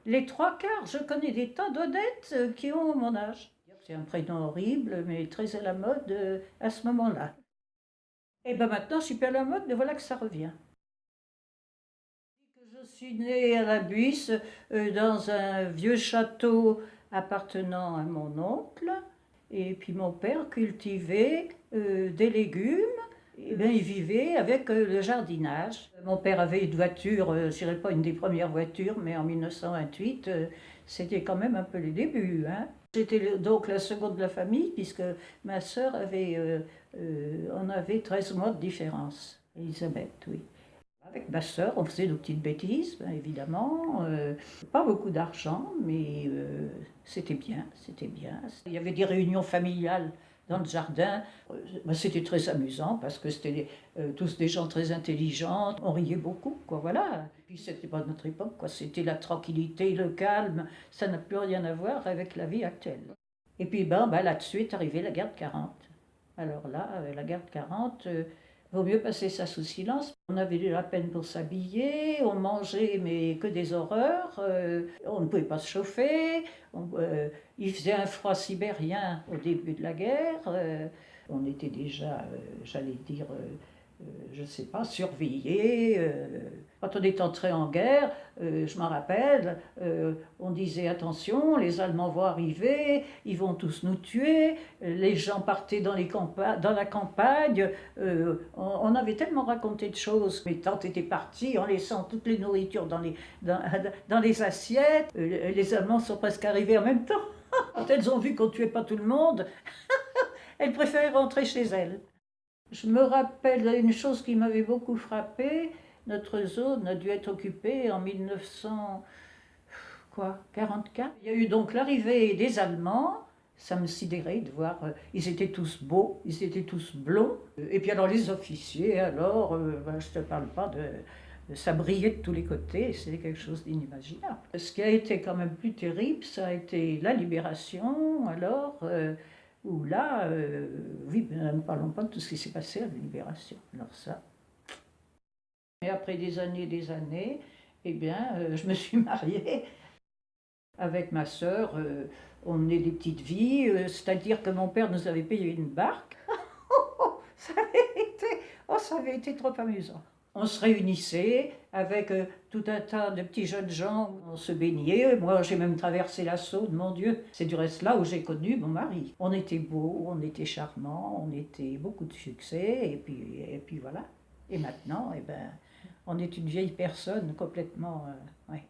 Les trois quarts, je connais des tas d'honnêtes qui ont mon âge. C'est un prénom horrible, mais très à la mode à ce moment-là. Et ben maintenant, je suis plus à la mode, mais voilà que ça revient. Je suis née à la Buisse, dans un vieux château appartenant à mon oncle. Et puis mon père cultivait des légumes. Et bien, il vivait avec le jardinage. Mon père avait une voiture, je ne dirais pas une des premières voitures, mais en 1928, c'était quand même un peu les débuts, hein. J'étais donc la seconde de la famille, puisque ma sœur avait, on avait 13 mois de différence. Elisabeth, oui. Avec ma sœur, on faisait nos petites bêtises, ben, évidemment. Pas beaucoup d'argent, mais c'était bien, c'était bien. Il y avait des réunions familiales dans le jardin. Ben, c'était très amusant parce que c'était tous des gens très intelligents. On riait beaucoup, quoi, voilà. Puis c'était pas notre époque, quoi. C'était la tranquillité, le calme. Ça n'a plus rien à voir avec la vie actuelle. Et puis ben, là-dessus est arrivée la guerre de 40. Alors là, la guerre de 40, vaut mieux passer ça sous silence. On avait de la peine pour s'habiller, on mangeait mais que des horreurs, on ne pouvait pas se chauffer, il faisait un froid sibérien au début de la guerre, on était déjà, j'allais dire, je ne sais pas, surveillés. Quand on est entré en guerre, je m'en rappelle, on disait attention, les Allemands vont arriver, ils vont tous nous tuer, les gens partaient dans la campagne, on avait tellement raconté de choses. Mes tantes étaient parties en laissant toutes les nourritures dans, dans les assiettes. Les Allemands sont presque arrivés en même temps. Quand elles ont vu qu'on ne tuait pas tout le monde, elles préféraient rentrer chez elles. Je me rappelle une chose qui m'avait beaucoup frappée. Notre zone a dû être occupée en 1944. Il y a eu donc l'arrivée des Allemands. Ça me sidérait de voir, ils étaient tous beaux, ils étaient tous blonds. Et puis alors les officiers, alors, ben, je ne te parle pas ça brillait de tous les côtés, c'était quelque chose d'inimaginable. Ce qui a été quand même plus terrible, ça a été la libération, alors, où là, oui, ben, ne parlons pas de tout ce qui s'est passé à la libération. Alors ça. Et après des années, eh bien, je me suis mariée avec ma sœur. On est des petites vies, c'est-à-dire que mon père nous avait payé une barque. Ça avait été, oh, ça avait été trop amusant. On se réunissait avec tout un tas de petits jeunes gens, on se baignait. Moi, j'ai même traversé la Saône, mon Dieu. C'est du reste là où j'ai connu mon mari. On était beaux, on était charmants, on était beaucoup de succès, et puis voilà. Et maintenant, eh ben, on est une vieille personne complètement. Ouais.